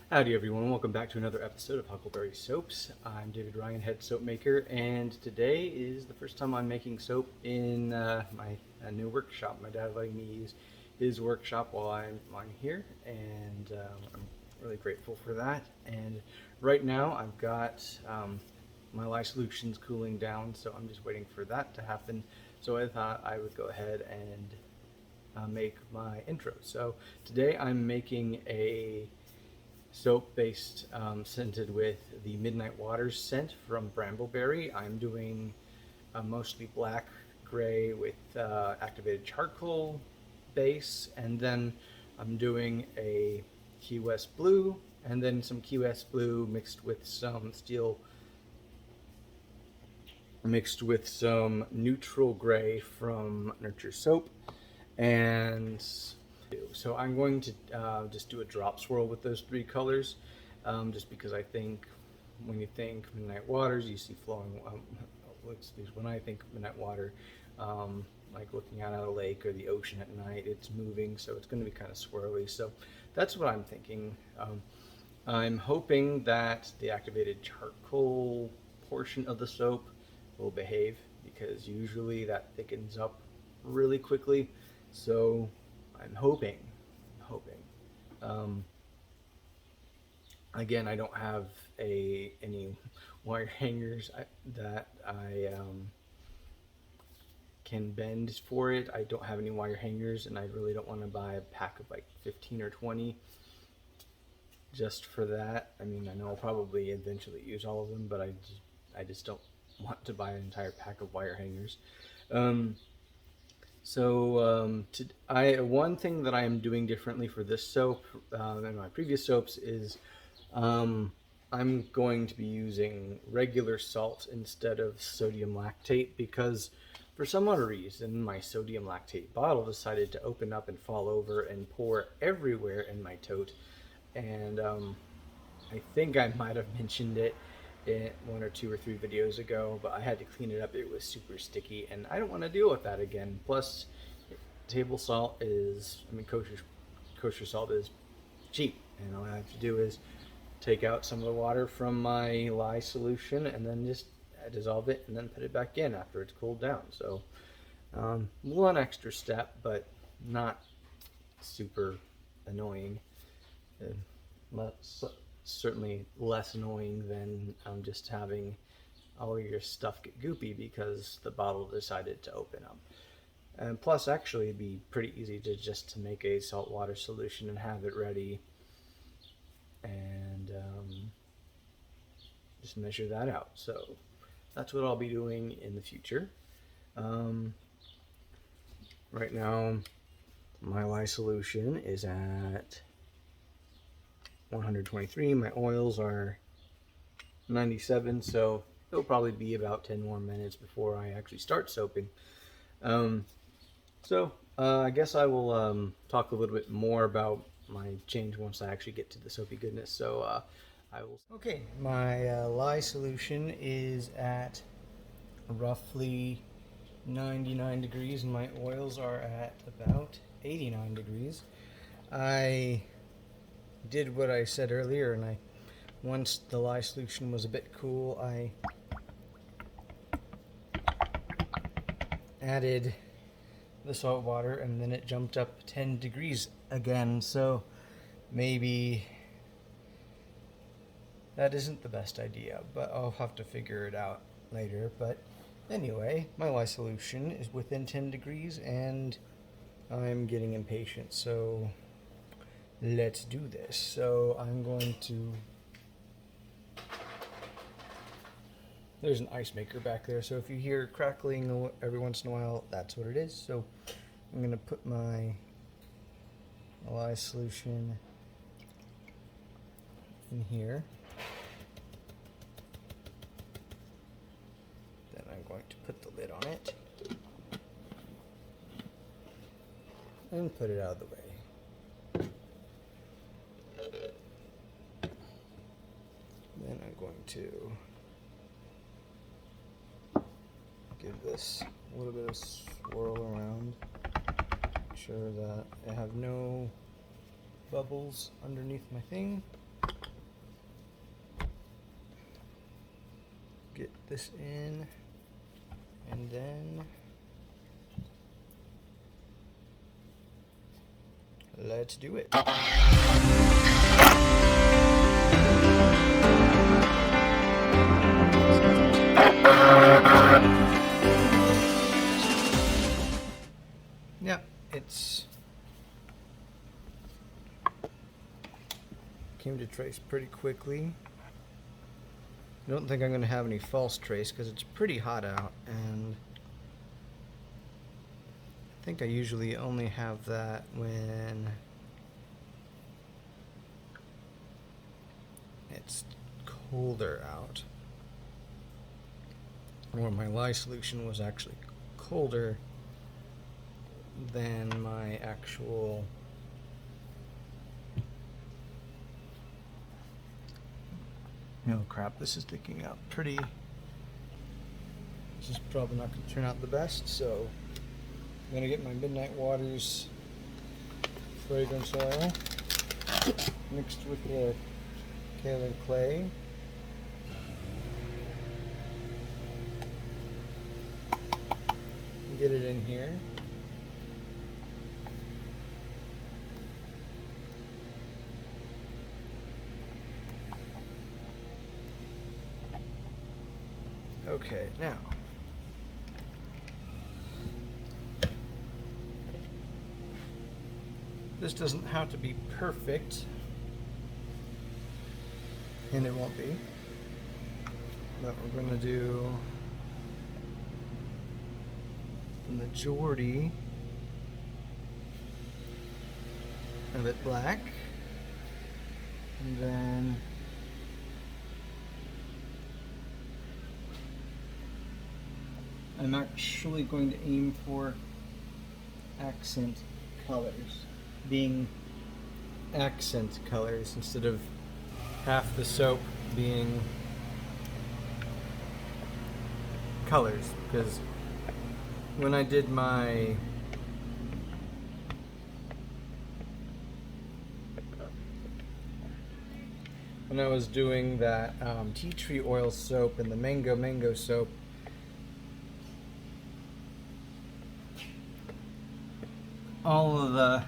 Howdy everyone, welcome back to another episode of Huckleberry Soaps. I'm David Ryan, head soap maker, and today is the first time I'm making soap in my new workshop. My dad letting me use his workshop while I'm here, and I'm really grateful for that. And right now I've got my lye solutions cooling down, so I'm just waiting for that to happen. So I thought I would go ahead and make my intro. So today I'm making a soap based scented with the Midnight Waters scent from Brambleberry. I'm doing mostly black gray with activated charcoal base, and then I'm doing a Key West blue, and then some Key West blue mixed with some neutral gray from Nurture Soap. And so I'm going to just do a drop swirl with those three colors, just because I think when you think Midnight Waters, you see flowing, when I think Midnight Water, like looking out at a lake or the ocean at night, it's moving, so it's going to be kind of swirly. So that's what I'm thinking. I'm hoping that the activated charcoal portion of the soap will behave, because usually that thickens up really quickly. So I'm hoping. Again, I don't have any wire hangers that I can bend for it. I don't have any wire hangers, and I really don't want to buy a pack of like 15 or 20 just for that. I mean, I know I'll probably eventually use all of them, but I just don't want to buy an entire pack of wire hangers. One thing that I am doing differently for this soap than my previous soaps is I'm going to be using regular salt instead of sodium lactate, because for some odd reason my sodium lactate bottle decided to open up and fall over and pour everywhere in my tote. And I think I might have mentioned it in 1 or 2 or 3 videos ago, but I had to clean it up. It was super sticky, and I don't want to deal with that again. Plus, table salt is, kosher salt is cheap, and all I have to do is take out some of the water from my lye solution and then just dissolve it and then put it back in after it's cooled down. So one extra step, but not super annoying. Certainly less annoying than just having all your stuff get goopy because the bottle decided to open up. And plus, actually, it'd be pretty easy to make a saltwater solution and have it ready, and just measure that out. So that's what I'll be doing in the future. Right now, my lye solution is at 123. My oils are 97, so it'll probably be about 10 more minutes before I actually start soaping. I guess I will talk a little bit more about my change once I actually get to the soapy goodness. So I will. Okay, my lye solution is at roughly 99 degrees, and my oils are at about 89 degrees. I did what I said earlier, and once the lye solution was a bit cool, I added the salt water, and then it jumped up 10 degrees again. So maybe that isn't the best idea, but I'll have to figure it out later. But anyway, my lye solution is within 10 degrees, and I'm getting impatient, so let's do this. So I'm going to... There's an ice maker back there, so if you hear crackling every once in a while, that's what it is. So I'm going to put my lye solution in here. Then I'm going to put the lid on it and put it out of the way. Then I'm going to give this a little bit of swirl around, make sure that I have no bubbles underneath my thing. get this in, and then let's do it. Yeah, it's came to trace pretty quickly. I don't think I'm going to have any false trace because it's pretty hot out, and I think I usually only have that when it's colder out, or my lye solution was actually colder than my actual oh crap, this is sticking out pretty. This is probably not going to turn out the best, so I'm going to get my Midnight Waters fragrance oil mixed with the kaolin clay. Get it in here. Okay, now this doesn't have to be perfect, and it won't be, but we're going to do the majority of it black, and then I'm actually going to aim for accent colors, being accent colors instead of half the soap being colors, because when I did my when I was doing that tea tree oil soap and the mango soap, all of the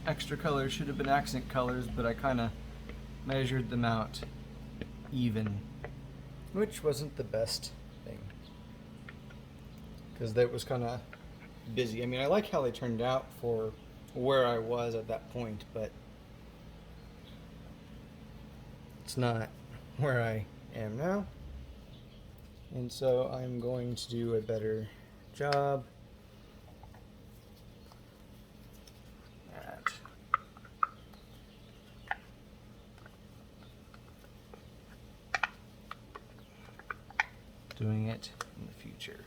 extra colors should have been accent colors, but I kind of measured them out even, which wasn't the best thing because that was kind of busy. I mean, I like how they turned out for where I was at that point, but it's not where I am now, and so I'm going to do a better job at doing it in the future.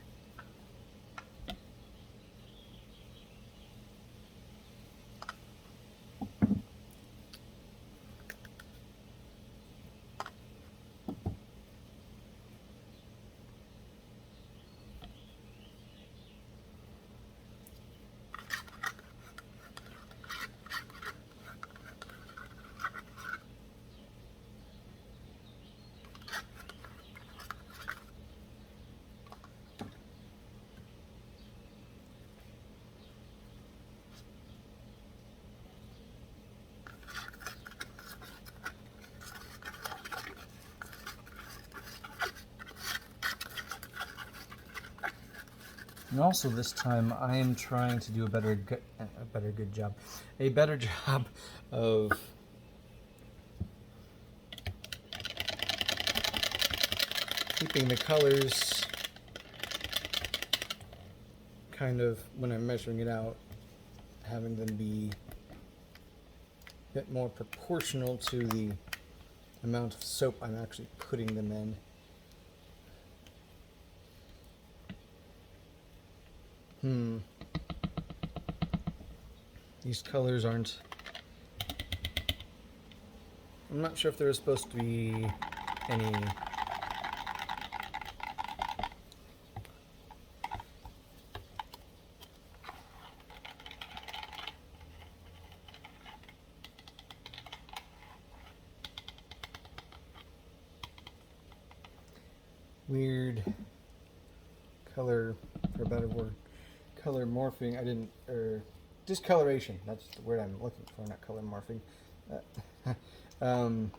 And also this time I am trying to do a better job of keeping the colors kind of, when I'm measuring it out, having them be a bit more proportional to the amount of soap I'm actually putting them in. These colors aren't... I'm not sure if there was supposed to be any... weird color, for a better word, color morphing. Or discoloration. That's the word I'm looking for, not color morphing. I'm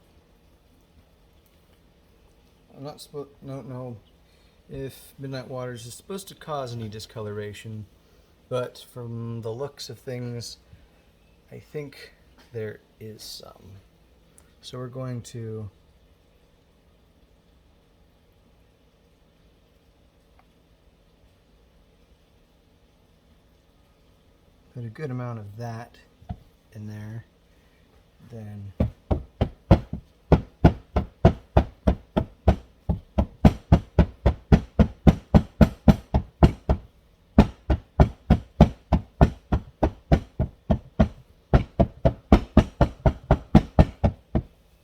not supposed. No. If Midnight Waters is supposed to cause any discoloration, but from the looks of things, I think there is some. So we're going to put a good amount of that in there. Then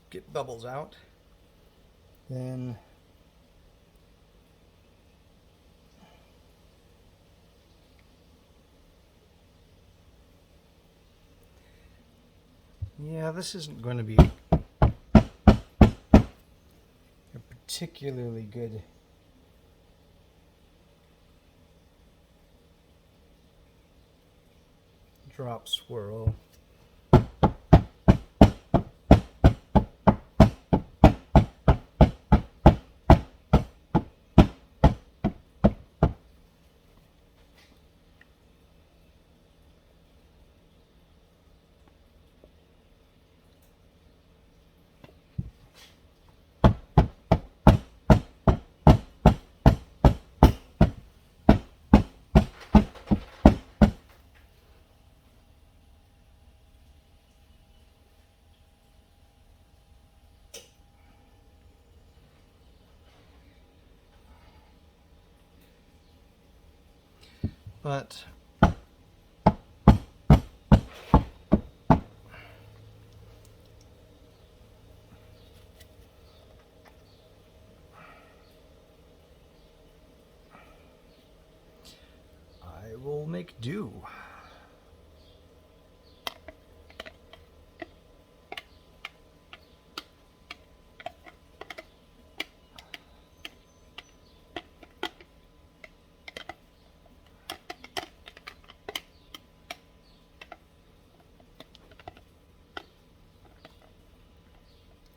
get bubbles out. Then yeah, this isn't going to be a particularly good drop swirl. But I will make do.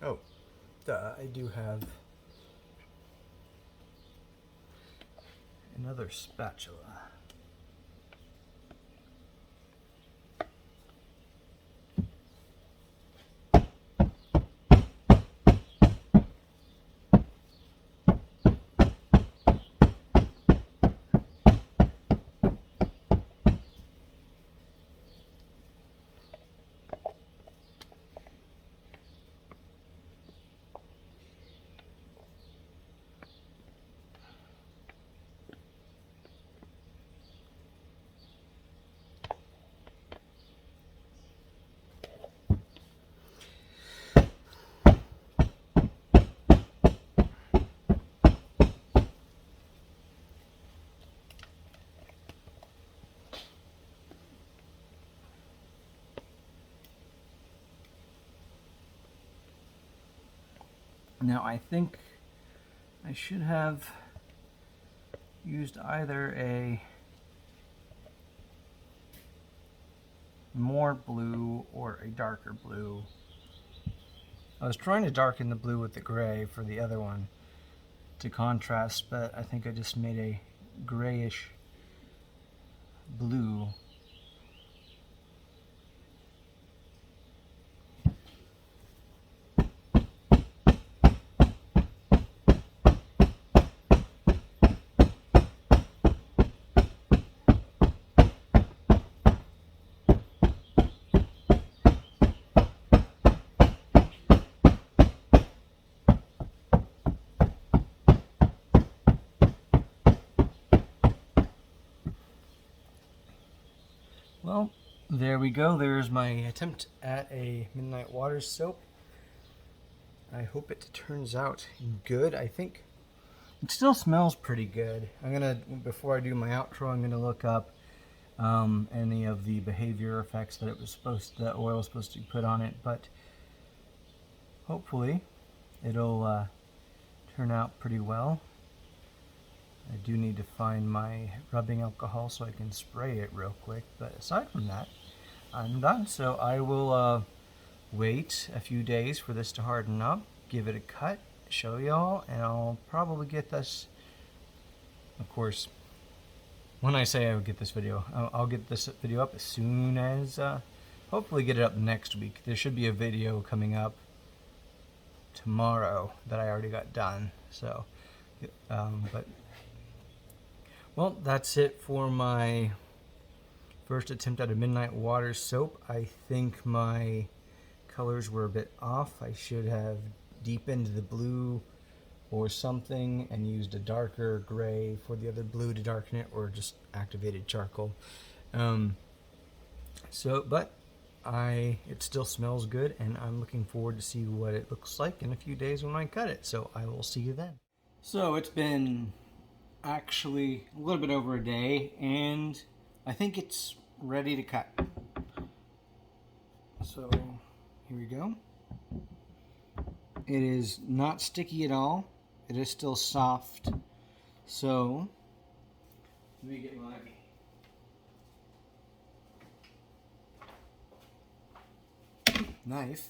Oh, I do have another spatula. Now I think I should have used either a more blue or a darker blue. I was trying to darken the blue with the gray for the other one to contrast, but I think I just made a grayish blue. Well, there we go. There's my attempt at a Midnight Waters soap. I hope it turns out good. I think it still smells pretty good. Before I do my outro, I'm gonna look up any of the behavior effects that the oil was supposed to put on it, but hopefully it'll turn out pretty well. I do need to find my rubbing alcohol so I can spray it real quick, but aside from that, I'm done. So I will wait a few days for this to harden up, give it a cut, show y'all, and I'll probably get this, of course, when I say I will get this video, I'll get this video up as soon as, hopefully get it up next week. There should be a video coming up tomorrow that I already got done, so, well, that's it for my first attempt at a midnight water soap. I think my colors were a bit off. I should have deepened the blue or something and used a darker gray for the other blue to darken it, or just activated charcoal. But it still smells good, and I'm looking forward to see what it looks like in a few days when I cut it. So I will see you then. So it's been actually a little bit over a day, and I think it's ready to cut. So here we go. It is not sticky at all. It is still soft. So let me get my knife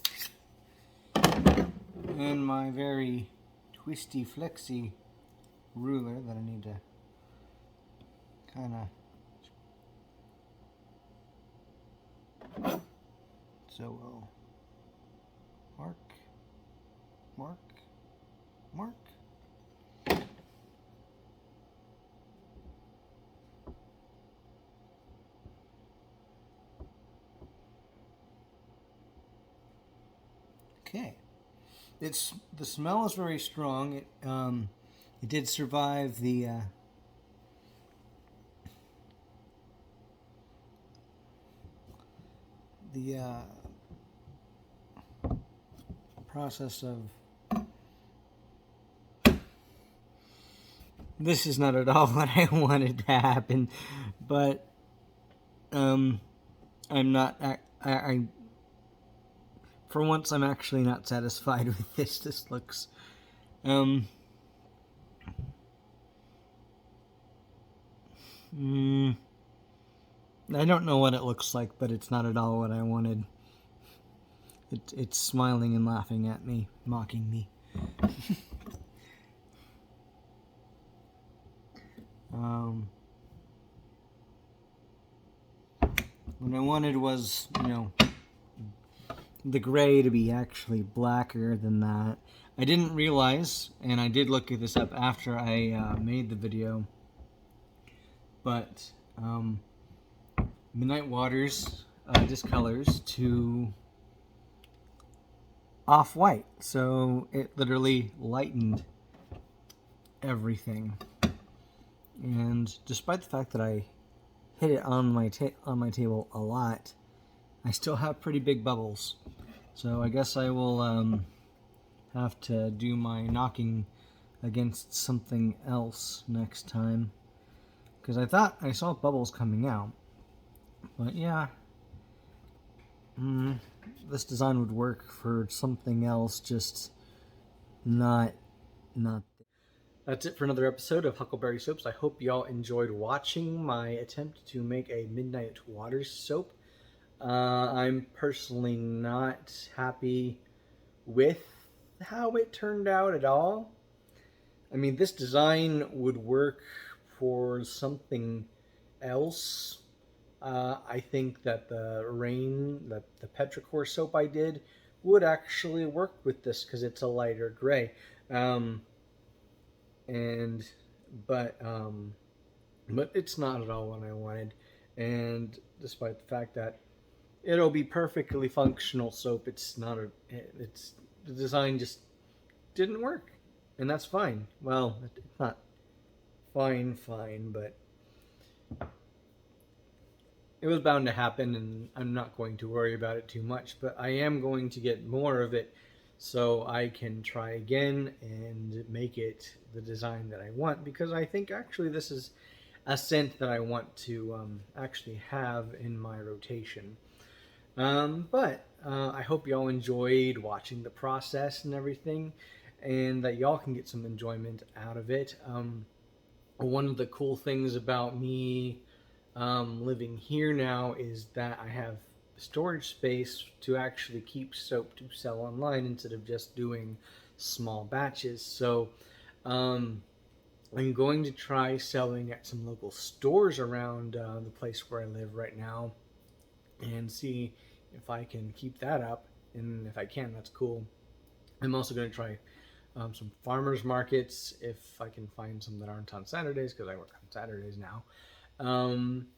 and my very twisty flexy ruler that I need to kind of, so we'll mark. Okay, the smell is very strong. It did survive the process of. This is not at all what I wanted to happen, but I'm not. For once, I'm actually not satisfied with this. This looks, I don't know what it looks like, but it's not at all what I wanted. It's smiling and laughing at me, mocking me. What I wanted was, the gray to be actually blacker than that. I didn't realize, and I did look at this up after I made the video, but Midnight Waters discolors to off-white, so it literally lightened everything. And despite the fact that I hit it on my table a lot, I still have pretty big bubbles. So I guess I will have to do my knocking against something else next time, because I thought I saw bubbles coming out. But yeah, this design would work for something else, just not. That's it for another episode of Huckleberry Soaps. I hope y'all enjoyed watching my attempt to make a Midnight Waters soap. I'm personally not happy with how it turned out at all. I mean, this design would work for something else. I think that the petrichor soap I did would actually work with this because it's a lighter gray. But it's not at all what I wanted, and despite the fact that it'll be perfectly functional soap, the design just didn't work, and that's fine. Well, it's not fine, but it was bound to happen, and I'm not going to worry about it too much, but I am going to get more of it so I can try again and make it the design that I want, because I think actually this is a scent that I want to actually have in my rotation. But I hope y'all enjoyed watching the process and everything, and that y'all can get some enjoyment out of it. one of the cool things about me living here now is that I have storage space to actually keep soap to sell online instead of just doing small batches. So um, I'm going to try selling at some local stores around the place where I live right now and see if I can keep that up. And if I can, that's cool. I'm also going to try some farmers markets if I can find some that aren't on Saturdays because I work on Saturdays now. Um,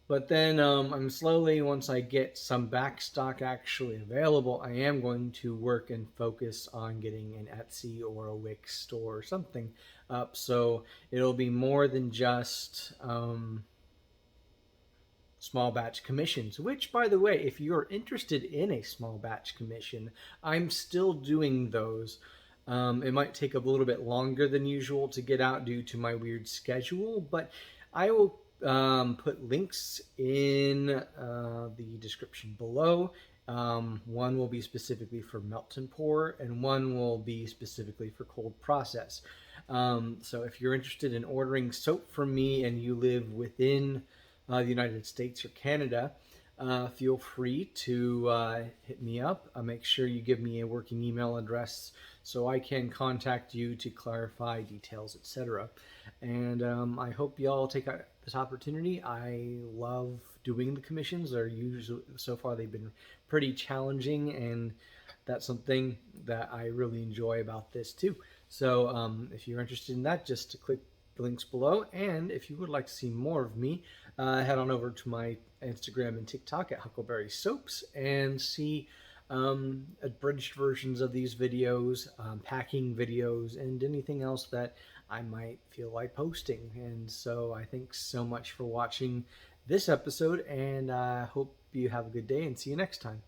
but then I'm slowly, once I get some back stock actually available, I am going to work and focus on getting an Etsy or a Wix store or something up. So it'll be more than just small batch commissions, which, by the way, if you're interested in a small batch commission, I'm still doing those. It might take a little bit longer than usual to get out due to my weird schedule, but I will put links in the description below. One will be specifically for melt and pour, and one will be specifically for cold process. So if you're interested in ordering soap from me and you live within the United States or Canada, feel free to hit me up. Make sure you give me a working email address so I can contact you to clarify details, etc. And I hope y'all take this opportunity. I love doing the commissions. They're usually, so far they've been pretty challenging, and that's something that I really enjoy about this too. So if you're interested in that, just click the links below. And if you would like to see more of me, head on over to my Instagram and TikTok at Huckleberry Soaps and see abridged versions of these videos, packing videos, and anything else that I might feel like posting. And so I thanks so much for watching this episode, and I hope you have a good day and see you next time.